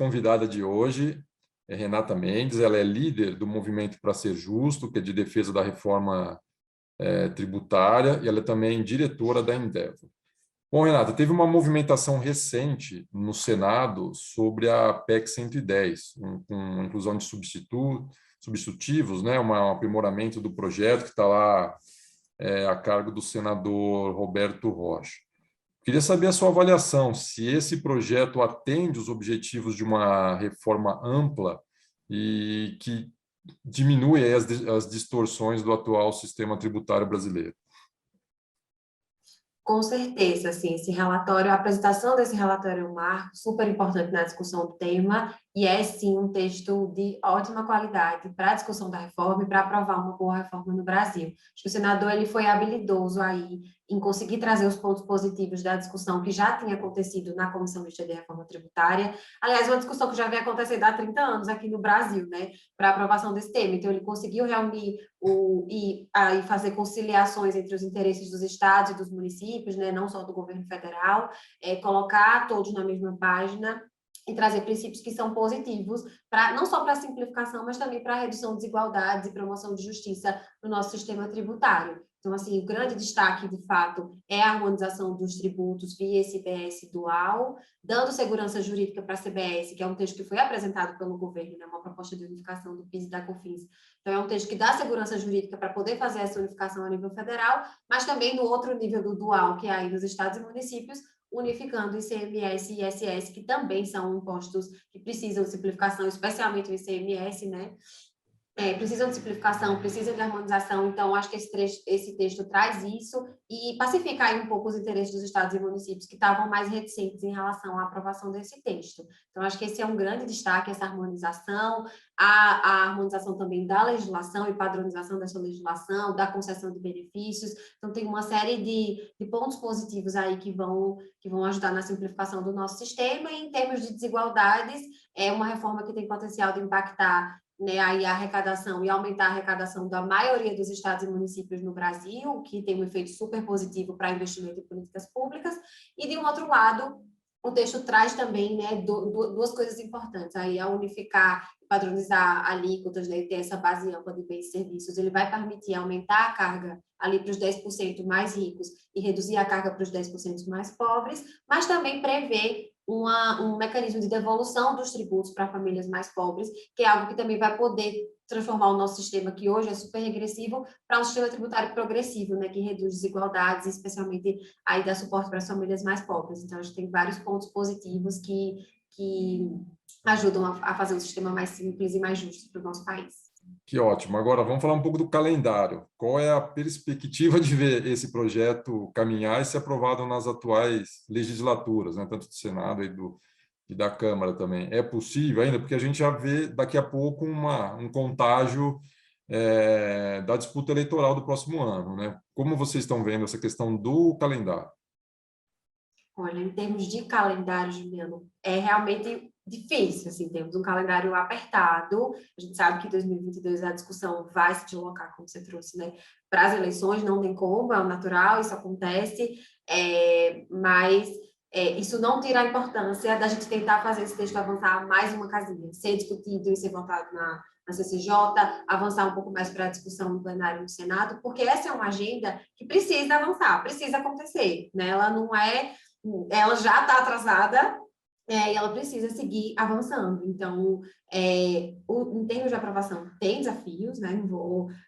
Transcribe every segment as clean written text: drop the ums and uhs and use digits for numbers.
convidada de hoje é Renata Mendes, ela é líder do Movimento para Ser Justo, que é de defesa da reforma tributária, e ela é também diretora da Endeavor. Bom, Renata, teve uma movimentação recente no Senado sobre a PEC 110, com inclusão de substitutivos, né, um aprimoramento do projeto que está lá a cargo do senador Roberto Rocha. Queria saber a sua avaliação, se esse projeto atende os objetivos de uma reforma ampla e que diminui as distorções do atual sistema tributário brasileiro. Com certeza, assim, esse relatório, a apresentação desse relatório é um marco super importante na discussão do tema e é, sim, um texto de ótima qualidade para a discussão da reforma e para aprovar uma boa reforma no Brasil. Acho que o senador ele foi habilidoso aí em conseguir trazer os pontos positivos da discussão que já tinha acontecido na Comissão Mista de Reforma Tributária. Aliás, uma discussão que já vem acontecendo há 30 anos aqui no Brasil, né, para a aprovação desse tema. Então, ele conseguiu reunir e fazer conciliações entre os interesses dos estados e dos municípios, né, não só do governo federal, colocar todos na mesma página e trazer princípios que são positivos, não só para a simplificação, mas também para a redução de desigualdades e promoção de justiça no nosso sistema tributário. Então, assim, o grande destaque, de fato, é a harmonização dos tributos via CBS dual, dando segurança jurídica para a CBS, que é um texto que foi apresentado pelo governo, né, uma proposta de unificação do PIS e da COFINS. Então, é um texto que dá segurança jurídica para poder fazer essa unificação a nível federal, mas também no outro nível do dual, que é aí nos estados e municípios, unificando ICMS e ISS, que também são impostos que precisam de simplificação, especialmente o ICMS, né? Precisam de simplificação, precisam de harmonização, então acho que esse texto traz isso e pacifica aí um pouco os interesses dos estados e municípios que estavam mais reticentes em relação à aprovação desse texto. Então, acho que esse é um grande destaque, essa harmonização, a harmonização também da legislação e padronização dessa legislação, da concessão de benefícios. Então, tem uma série de pontos positivos aí que vão ajudar na simplificação do nosso sistema e, em termos de desigualdades, é uma reforma que tem potencial de impactar, né, aí a arrecadação e aumentar a arrecadação da maioria dos estados e municípios no Brasil, que tem um efeito super positivo para investimento em políticas públicas, e de um outro lado, o texto traz também, né, duas coisas importantes, aí a unificar e padronizar alíquotas, né, e ter essa base ampla de bens e serviços, ele vai permitir aumentar a carga ali para os 10% mais ricos e reduzir a carga para os 10% mais pobres, mas também prevê um mecanismo de devolução dos tributos para famílias mais pobres, que é algo que também vai poder transformar o nosso sistema, que hoje é super regressivo, para um sistema tributário progressivo, né, que reduz desigualdades, especialmente aí dá suporte para as famílias mais pobres. Então, a gente tem vários pontos positivos que ajudam a fazer um sistema mais simples e mais justo para o nosso país. Que ótimo. Agora, vamos falar um pouco do calendário. Qual é a perspectiva de ver esse projeto caminhar e ser aprovado nas atuais legislaturas, né? Tanto do Senado e da Câmara também? É possível ainda? Porque a gente já vê daqui a pouco um contágio da disputa eleitoral do próximo ano, né? Como vocês estão vendo essa questão do calendário? Olha, em termos de calendário, Juliano, é realmente difícil, assim, temos um calendário apertado, a gente sabe que em 2022 a discussão vai se deslocar, como você trouxe, né, para as eleições, não tem como, é o natural, isso acontece, mas isso não tira a importância da gente tentar fazer esse texto avançar mais uma casinha, ser discutido e ser votado na CCJ, avançar um pouco mais para a discussão no plenário no Senado, porque essa é uma agenda que precisa avançar, precisa acontecer, né, ela já está atrasada, e ela precisa seguir avançando. Então, em termos de aprovação, tem desafios, né?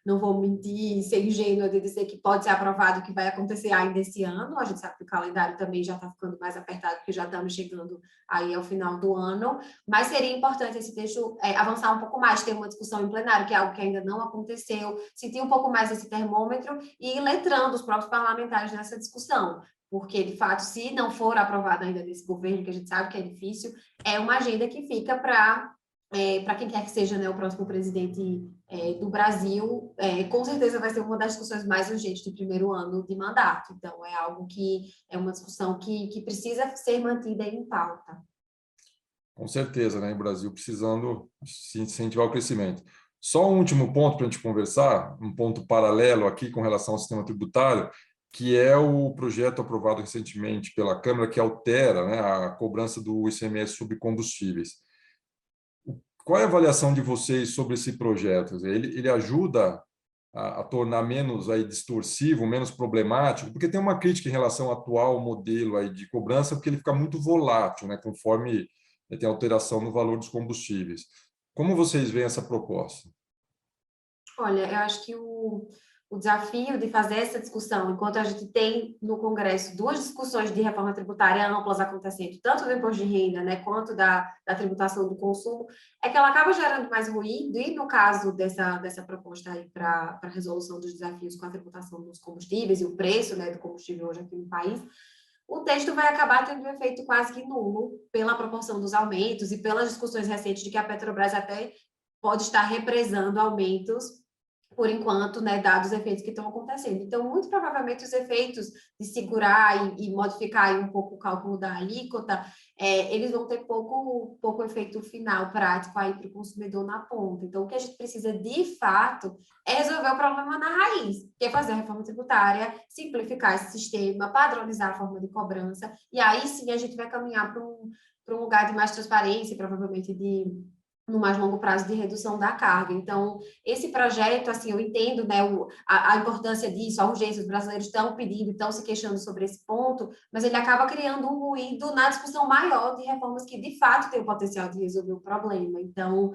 Não vou mentir, ser ingênua de dizer que pode ser aprovado e que vai acontecer ainda esse ano. A gente sabe que o calendário também já está ficando mais apertado, porque já estamos chegando aí ao final do ano. Mas seria importante esse texto avançar um pouco mais, ter uma discussão em plenário, que é algo que ainda não aconteceu, sentir um pouco mais esse termômetro e ir letrando os próprios parlamentares nessa discussão. Porque, de fato, se não for aprovado ainda nesse governo, que a gente sabe que é difícil, é uma agenda que fica para quem quer que seja, né, o próximo presidente do Brasil, com certeza vai ser uma das discussões mais urgentes do primeiro ano de mandato. Então, é algo que é uma discussão que precisa ser mantida em pauta. Com certeza, né? O Brasil precisando se incentivar o crescimento. Só um último ponto para a gente conversar, um ponto paralelo aqui com relação ao sistema tributário, que é o projeto aprovado recentemente pela Câmara, que altera, né, a cobrança do ICMS sobre combustíveis. qual é a avaliação de vocês sobre esse projeto? Ele ajuda a tornar menos aí distorsivo, menos problemático, porque tem uma crítica em relação ao atual modelo aí de cobrança, porque ele fica muito volátil, né, conforme tem alteração no valor dos combustíveis. Como vocês veem essa proposta? Olha, eu acho que o desafio de fazer essa discussão, enquanto a gente tem no Congresso duas discussões de reforma tributária amplas acontecendo, tanto do imposto de renda, né, quanto da tributação do consumo, é que ela acaba gerando mais ruído, e no caso dessa proposta aí para a resolução dos desafios com a tributação dos combustíveis e o preço, né, do combustível hoje aqui no país, o texto vai acabar tendo um efeito quase que nulo pela proporção dos aumentos e pelas discussões recentes de que a Petrobras até pode estar represando aumentos por enquanto, né, dados os efeitos que estão acontecendo. Então, muito provavelmente, os efeitos de segurar e modificar aí um pouco o cálculo da alíquota, eles vão ter pouco efeito final prático aí para o consumidor na ponta. Então, o que a gente precisa, de fato, é resolver o problema na raiz, que é fazer a reforma tributária, simplificar esse sistema, padronizar a forma de cobrança, e aí sim a gente vai caminhar para um lugar de mais transparência, provavelmente no mais longo prazo de redução da carga. Então, esse projeto, assim, eu entendo, né, a importância disso, a urgência, os brasileiros estão pedindo, estão se queixando sobre esse ponto, mas ele acaba criando um ruído na discussão maior de reformas que, de fato, têm o potencial de resolver o problema. Então,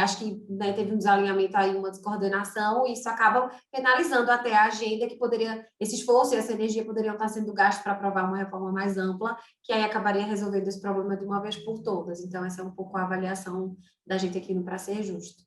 acho que, né, teve um desalinhamento aí, uma descoordenação, e isso acaba penalizando até a agenda que poderia, esse esforço e essa energia poderiam estar sendo gastos para aprovar uma reforma mais ampla, que aí acabaria resolvendo esse problema de uma vez por todas. Então, essa é um pouco a avaliação da gente aqui no Pra Ser Justo.